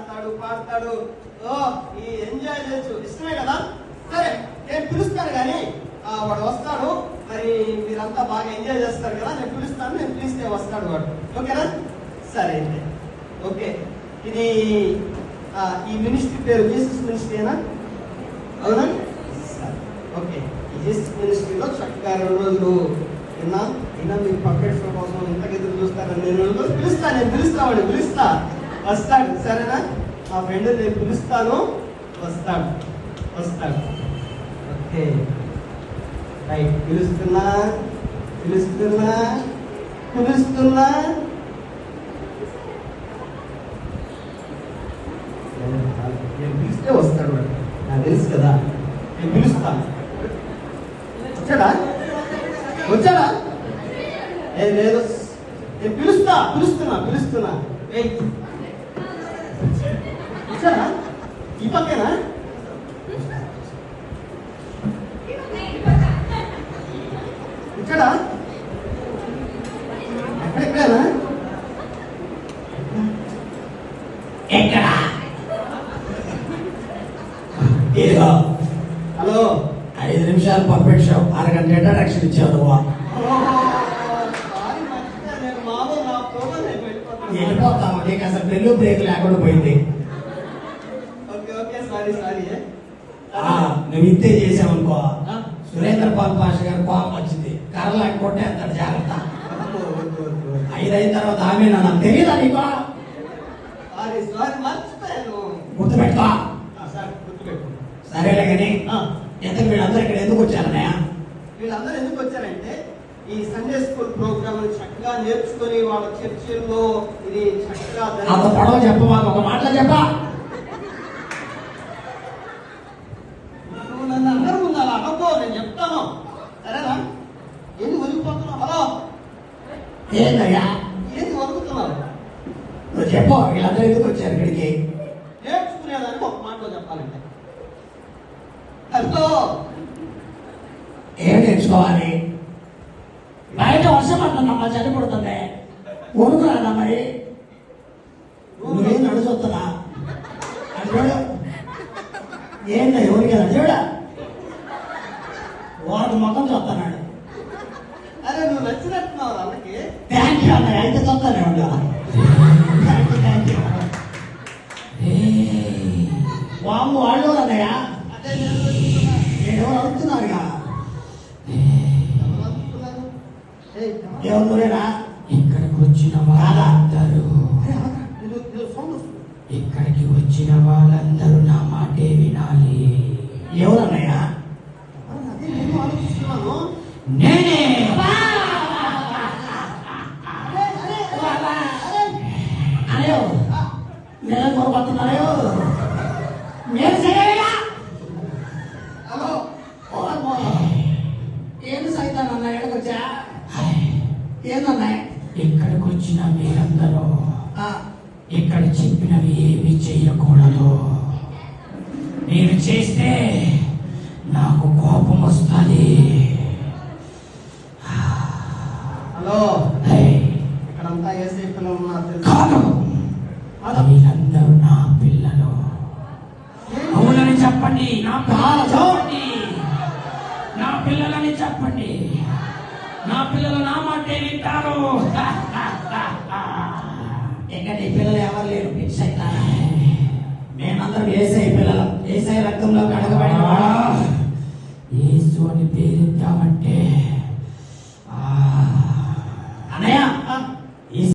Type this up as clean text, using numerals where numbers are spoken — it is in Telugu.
ఆడతాడు, పాడతాడు, ఈ ఎంజాయ్ చేయొచ్చు. ఇష్టమే కదా? సరే, నేను పిలుస్తాను కానీ వాడు వస్తాడు. మరి మీరంతా బాగా ఎంజాయ్ చేస్తారు కదా, నేను పిలుస్తాను. నేను పిలిస్తే వస్తాడు వాడు. ఓకేనా? సరే అయితే ఓకే. ఇది ఈ మినిస్ట్రీ పేరు జీసస్ మినిస్ట్రీనా? అవునా? సరే ఓకే. ఈ జీసస్ మినిస్ట్రీలో చక్కగా 2 రోజులు విన్నా మీరు పర్ఫెక్ట్ షో కోసం ఇంతకు ఎదురు చూస్తారని నేను 2 రోజులు పిలుస్తాను. పిలుస్తా వస్తాడు. సరేనా? మా ఫ్రెండ్ నేను పిలుస్తాను, వస్తాడు. Okay right. పిలుస్తున్నా. నేను పిలిస్తే వస్తాడు వాడు, నాకు తెలుసు కదా. నేను పిలుస్తాను. వచ్చాడా? లేదు, నేను పిలుస్తున్నా. వచ్చాడా? ఈ పక్కేనా? వచ్చాడా? ఎక్కడెక్కడేనా? ఎక్కడా? హలో, 5 నిమిషాలు పర్ఫెక్ట్ షో, అరగంట ఇంట్రడక్షన్ ఇచ్చావు నువ్వు. వెళ్ళిపోతావు, నీకు అసలు పెళ్ళు బ్రేక్ లేకుండా పోయింది. నువ్వు ఇంతే చేసావనుకో, సురేంద్ర పాల్ పాష గారు కోపం వచ్చింది, కర్రలు అనుకుంటే అంత జాగ్రత్త. 5 అయిన తర్వాత ఆమె నాకు తెలియదా నీకో? గుర్తుపెట్టుకో. సరేలే కానీ వీళ్ళందరూ ఇక్కడ ఎందుకు వచ్చారన్నయ్య? వీళ్ళందరూ ఎందుకు వచ్చారంటే ఈ సండే స్కూల్ ప్రోగ్రామ్ చక్కగా నేర్చుకుని వాళ్ళ చర్చిల్లో ఇది చక్కగా అంత పొడవ చెప్ప, మాకు ఒక మాటలో చెప్పా. నువ్వు నన్ను అందరూ ముందు అలా అనుకో, నేను చెప్తాను. సరేనా? ఏంది ఒలిగిపోతున్నావు? హలో, ఏందయ్యా ఏంది ఒలుగుతున్నావు? నువ్వు చెప్పు, వీళ్ళందరూ ఎందుకు వచ్చారు ఇక్కడికి? నేర్చుకునేదానికి ఒక మాటలో చెప్పాలంటే, హలో ఏం నేర్చుకోవాలి? బయట వర్షం అంటున్నామ్మా, చనిపడుతుంది, వణుకురాదా మరి? నువ్వేం నడుచుతున్నా అది చూడు. ఏందా ఎవరికి కదా చూడ, వాడు ముఖం చూస్తున్నాడు. అరే నువ్వు నచ్చినట్టున్నావు అన్నకి. థ్యాంక్ యూ అన్న, అయితే చూస్తానే ఉండ. వాము వాళ్ళు అన్నయ్య, ఎవరు అడుగుతున్నారుగా? ఎవరునా ఇక్కడికి వచ్చిన వాళ్ళందరూ నా మాటే వినాలి. ఎవరన్నయ్య? నేనే. అయ్యో నేను పొరపడుతున్నాయో నేను చేయలేదా? ఏంది సైతాన్ అన్న ఎక్కడికొచ్చా? ఏందన్నా? ఇక్కడికి వచ్చిన మీరందరూ ఇక్కడ చెప్పినవి ఏమి చెయ్యకూడదు. నేను చేస్తే నాకు కోపం వస్తుంది. హలో, ఇక్కడంతా ఏసీ పిల్లలు ఉన్నారు కాదు, వీళ్ళందరూ నా పిల్లలు. అవునని చెప్పండి, నా పిల్లలని చెప్పండి. నా పిల్లలు నా మాటే వింటారు. ఇంకా నీ పిల్లలు ఎవరు లేరు, ఫిక్స్ అవుతారా? మేమందరం ఏసై పిల్లలు, ఏసై రక్తంలో కడగబడిన యేసు అని పేరెత్తామంటే